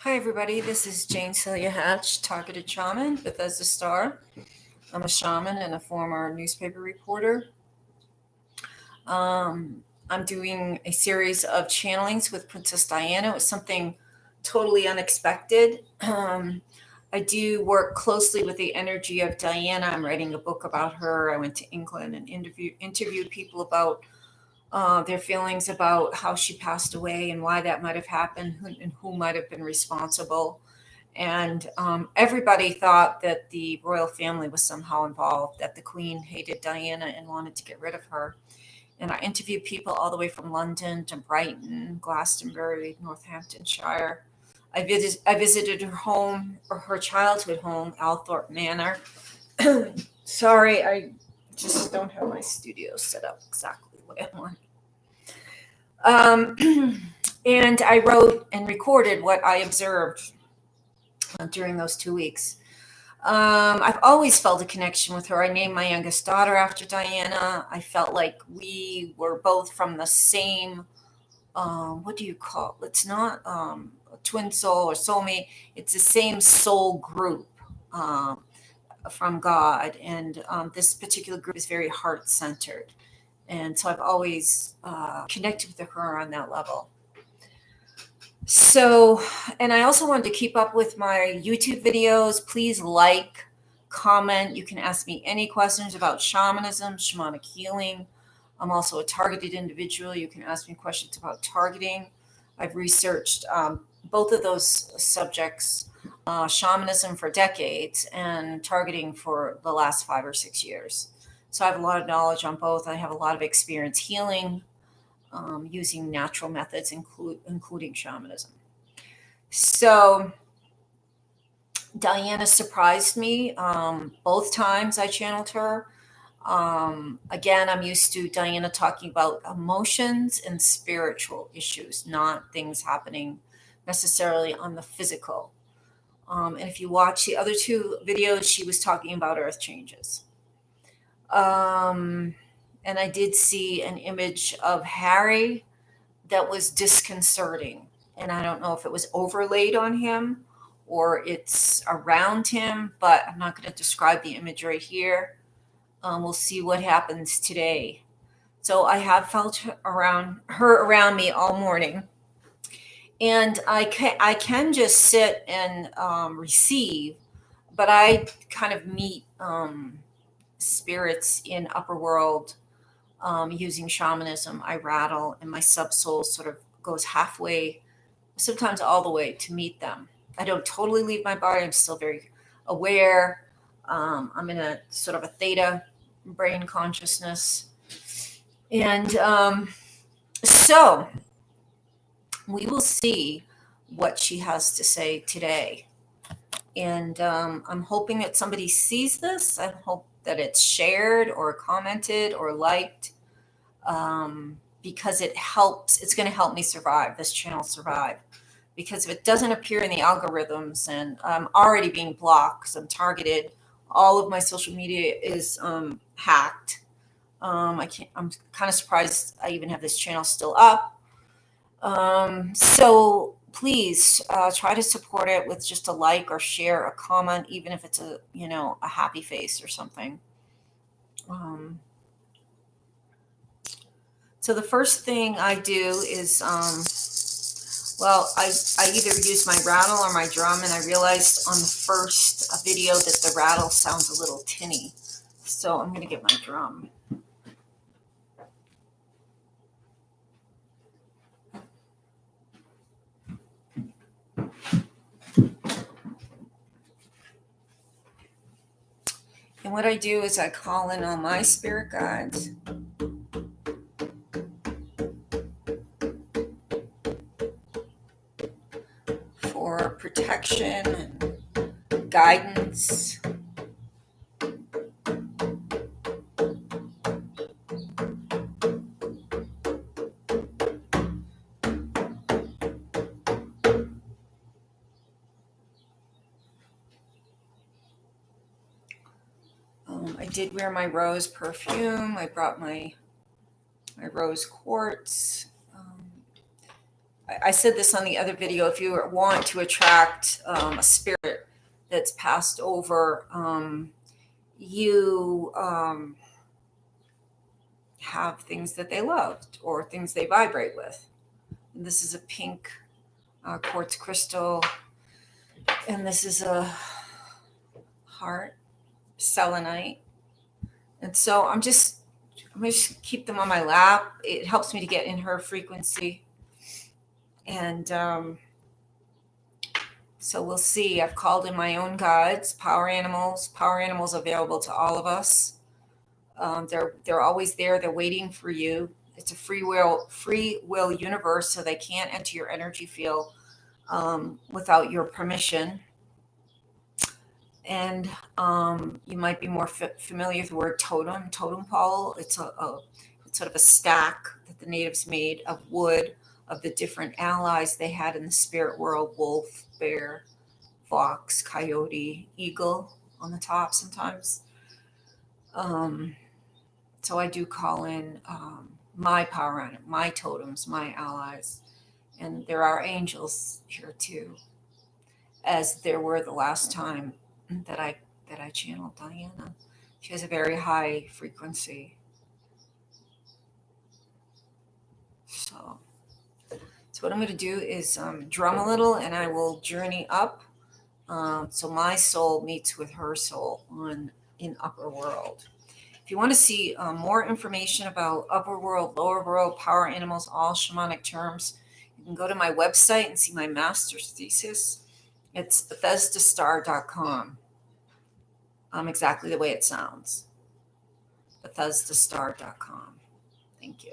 Hi, everybody. This is Jane Celia Hatch, Targeted Shaman with As a Star. I'm a shaman and a former newspaper reporter. I'm doing a series of channelings with Princess Diana. It was something totally unexpected. I do work closely with the energy of Diana. I'm writing a book about her. I went to England and interviewed people about their feelings about how she passed away and why that might have happened and who might have been responsible. And everybody thought that the royal family was somehow involved, that the Queen hated Diana and wanted to get rid of her. And I interviewed people all the way from London to Brighton, Glastonbury, Northamptonshire. I visited her home, or her childhood home, Althorpe Manor. Sorry, I just don't have my studio set up exactly the way I want. And I wrote and recorded what I observed during those 2 weeks. I've always felt a connection with her. I named my youngest daughter after Diana. I felt like we were both from the same, what do you call it? It's not a twin soul or soulmate. It's the same soul group from God. And this particular group is very heart centered. And so I've always connected with her on that level. So, and I also wanted to keep up with my YouTube videos. Please like, comment. You can ask me any questions about shamanism, shamanic healing. I'm also a targeted individual. You can ask me questions about targeting. I've researched both of those subjects, shamanism for decades and targeting for the last 5 or 6 years. So I have a lot of knowledge on both. I have a lot of experience healing using natural methods, including shamanism. So Diana surprised me both times I channeled her. Again, I'm used to Diana talking about emotions and spiritual issues, not things happening necessarily on the physical. And if you watch the other two videos, she was talking about earth changes. And I did see an image of Harry that was disconcerting. And I don't know if it was overlaid on him or it's around him, but I'm not going to describe the image right here. We'll see what happens today. So I have felt her around me all morning. And I can just sit and receive, but I kind of meet spirits in upper world using shamanism. I rattle, and my subsoul sort of goes halfway, sometimes all the way to meet them. I don't totally leave my body. I'm still very aware. I'm in a sort of a theta brain consciousness. And so we will see what she has to say today. And I'm hoping that somebody sees this. I hope that it's shared or commented or liked, because it helps. It's going to help me survive, this channel survive. Because if it doesn't appear in the algorithms, and I'm already being blocked because I'm targeted, all of my social media is hacked. I'm kind of surprised I even have this channel still up. So please try to support it with just a like or share, a comment, even if it's a happy face or something. So the first thing I do is, I either use my rattle or my drum, and I realized on the first video that the rattle sounds a little tinny. So I'm going to get my drum. And what I do is I call in all my spirit guides. For protection and guidance. I did wear my rose perfume. I brought my rose quartz. I said this on the other video, if you want to attract a spirit that's passed over, you have things that they loved or things they vibrate with. And this is a pink quartz crystal, and this is a heart selenite. And so I'm just keep them on my lap. It helps me to get in her frequency. And so we'll see. I've called in my own guides, power animals available to all of us. They're always there. They're waiting for you. It's a free will universe, so they can't enter your energy field without your permission. And you might be more familiar with the word totem pole. It's it's sort of a stack that the natives made of wood of the different allies they had in the spirit world: wolf, bear, fox, coyote, eagle on the top sometimes. So I do call in my power animal, my totems, my allies. And there are angels here too, as there were the last time that I channeled Diana. She has a very high frequency. So what I'm going to do is drum a little, and I will journey up. So my soul meets with her soul in upper world. If you want to see more information about upper world, lower world, power animals, all shamanic terms, you can go to my website and see my master's thesis. It's BethesdaStar.com. Exactly the way it sounds. BethesdaStar.com. Thank you.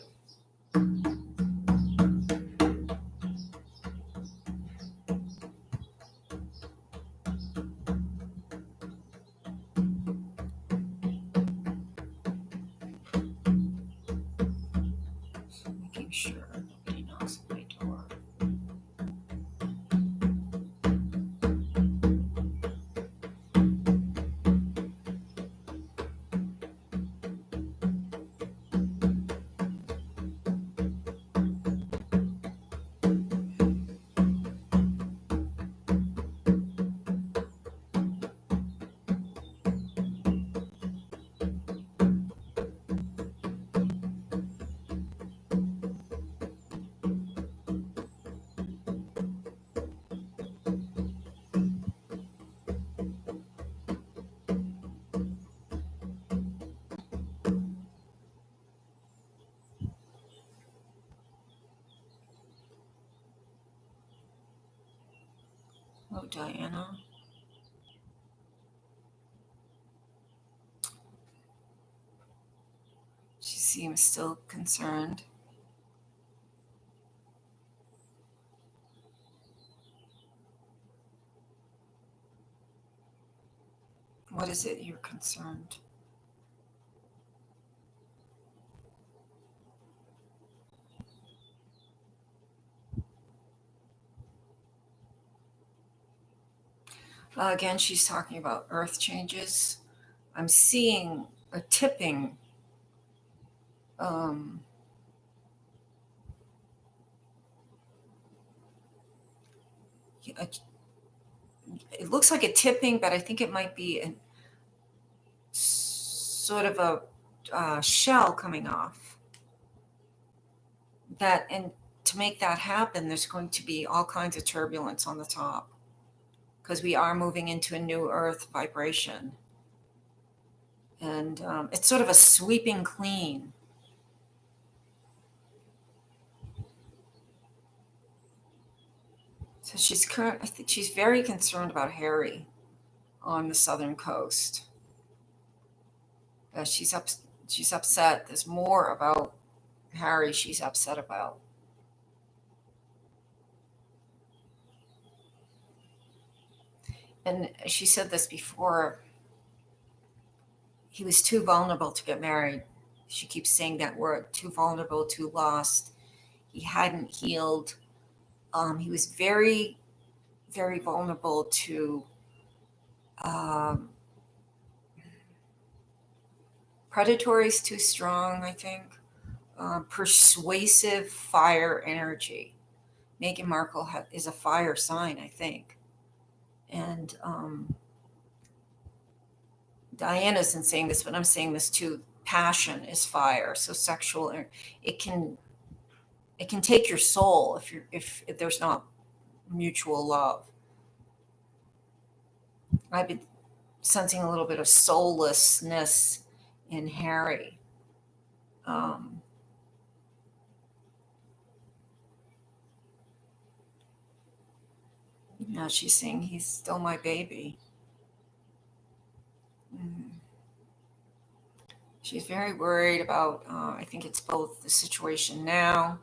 Making sure nobody knocks at my door. Hello, Diana. She seems still concerned. What is it you're concerned? Again, she's talking about earth changes. I'm seeing a tipping. It looks like a tipping, but I think it might be a sort of a shell coming off. And to make that happen, there's going to be all kinds of turbulence on the top, because we are moving into a new earth vibration. And it's sort of a sweeping clean. So I think she's very concerned about Harry on the southern coast. She's upset. There's more about Harry she's upset about. And she said this before. He was too vulnerable to get married. She keeps saying that word, too vulnerable, too lost. He hadn't healed. He was very, very vulnerable to predatory is too strong, I think. Persuasive fire energy. Meghan Markle is a fire sign, I think. And Diana isn't saying this, but I'm saying this too. Passion is fire. So sexual, it can take your soul if there's not mutual love. I've been sensing a little bit of soullessness in Harry. Now she's saying he's still my baby. She's very worried about, I think it's both the situation now.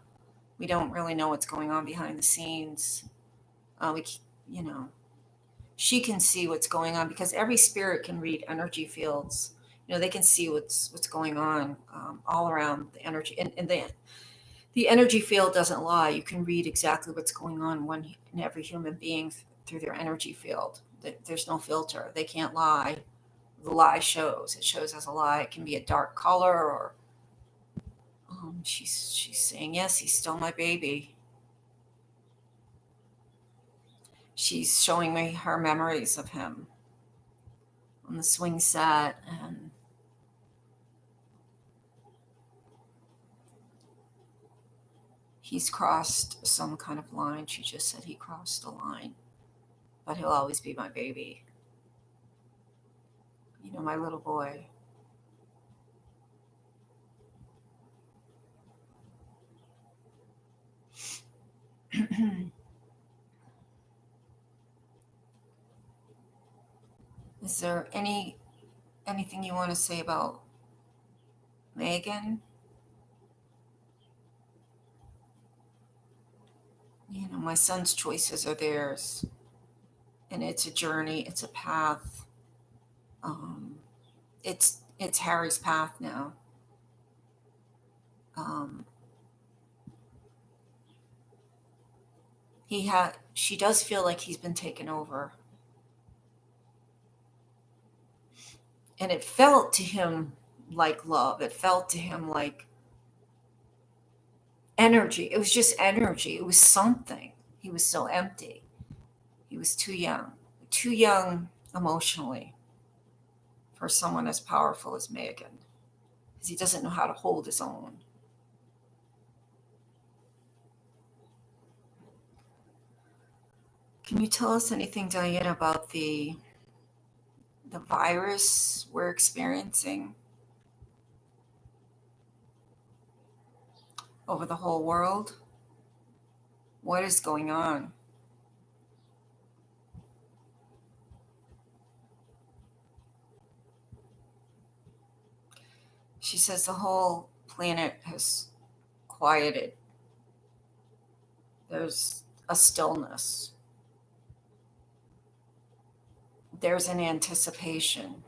We don't really know what's going on behind the scenes. You know, she can see what's going on because every spirit can read energy fields. They can see what's going on all around the energy, and the energy field doesn't lie. You can read exactly what's going on in every human being through their energy field. There's no filter. They can't lie. The lie shows. It shows as a lie. It can be a dark color, or she's saying, yes, he's still my baby. She's showing me her memories of him on the swing set, and he's crossed some kind of line. She just said he crossed a line, but he'll always be my baby. My little boy. Is there anything you want to say about Meghan? My son's choices are theirs, and it's a journey. It's a path. It's Harry's path now. She does feel like he's been taken over. And it felt to him like love. It felt to him like energy. It was just energy. It was something. He was so empty. He was too young emotionally for someone as powerful as Meghan, because he doesn't know how to hold his own. Can you tell us anything, Diana, about the virus we're experiencing over the whole world? What is going on? She says the whole planet has quieted. There's a stillness. There's an anticipation.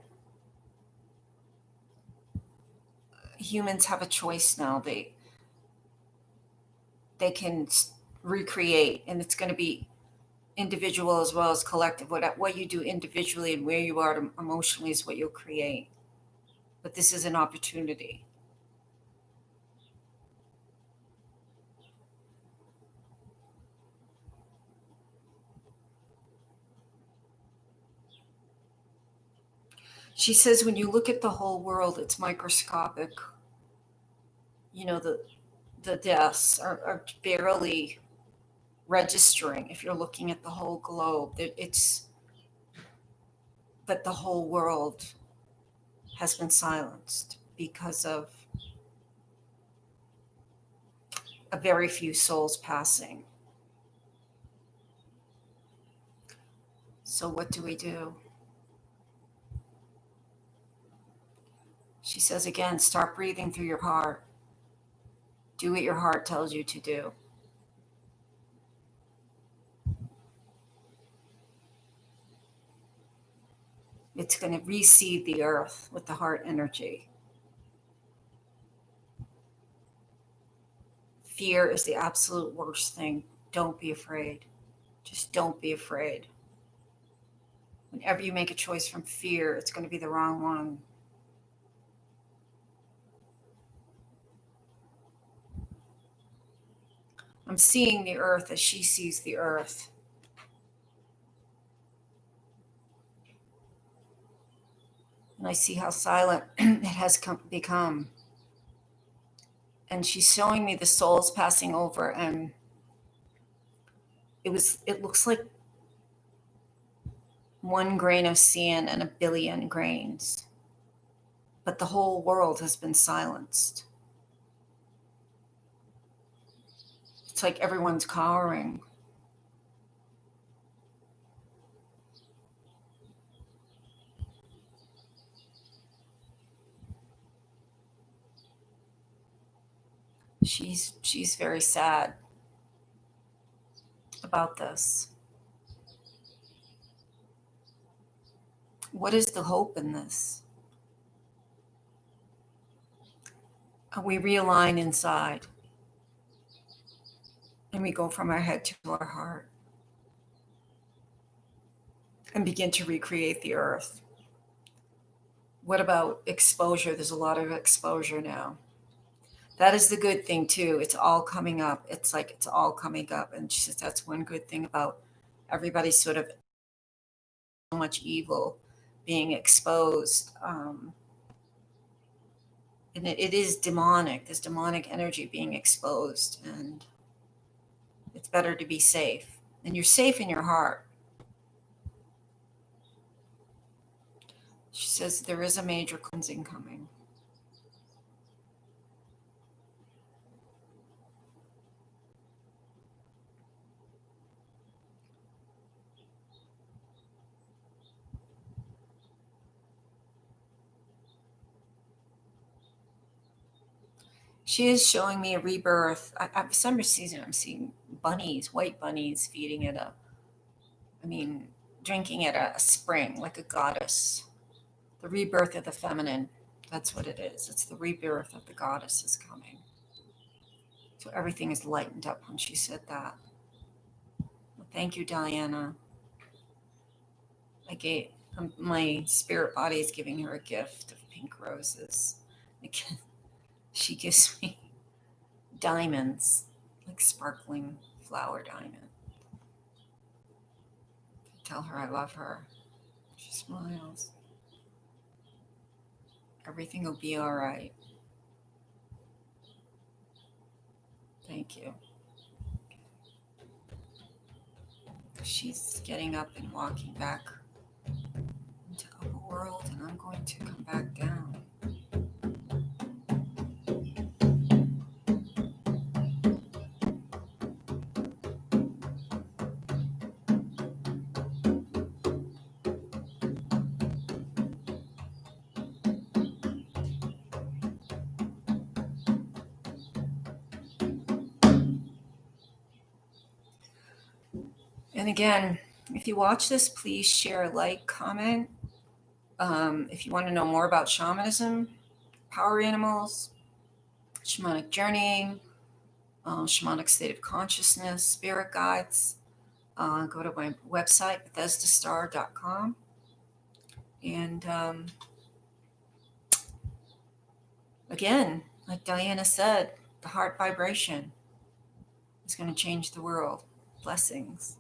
Humans have a choice now. They can recreate, and it's going to be individual as well as collective. What you do individually and where you are emotionally is what you'll create. But this is an opportunity. She says when you look at the whole world, it's microscopic. The deaths are barely registering if you're looking at the whole globe. But the whole world has been silenced because of a very few souls passing. So what do we do? She says again, start breathing through your heart. Do what your heart tells you to do. It's going to reseed the earth with the heart energy. Fear is the absolute worst thing. Don't be afraid. Just don't be afraid. Whenever you make a choice from fear, it's going to be the wrong one. I'm seeing the earth as she sees the earth. And I see how silent it has become. And she's showing me the souls passing over, and it looks like one grain of sand and a billion grains. But the whole world has been silenced. It's like everyone's cowering. She's very sad about this. What is the hope in this? We realign inside, and we go from our head to our heart and begin to recreate the earth. What about exposure? There's a lot of exposure now. That is the good thing too. It's all coming up. It's like it's all coming up. And she says that's one good thing about everybody sort of so much evil being exposed. And it is demonic. There's demonic energy being exposed. And it's better to be safe. And you're safe in your heart. She says there is a major cleansing coming. She is showing me a rebirth. For some reason, I'm seeing bunnies, white bunnies, drinking at a spring like a goddess. The rebirth of the feminine. That's what it is. It's the rebirth of the goddess is coming. So everything is lightened up when she said that. Well, thank you, Diana. My spirit body is giving her a gift of pink roses. She gives me diamonds, like sparkling flower diamond. Tell her I love her. She smiles. Everything will be all right. Thank you. She's getting up and walking back into upper world, and I'm going to come back down. And again, if you watch this, please share, like, comment. If you want to know more about shamanism, power animals, shamanic journeying, shamanic state of consciousness, spirit guides, go to my website, BethesdaStar.com. And again, like Diana said, the heart vibration is going to change the world. Blessings.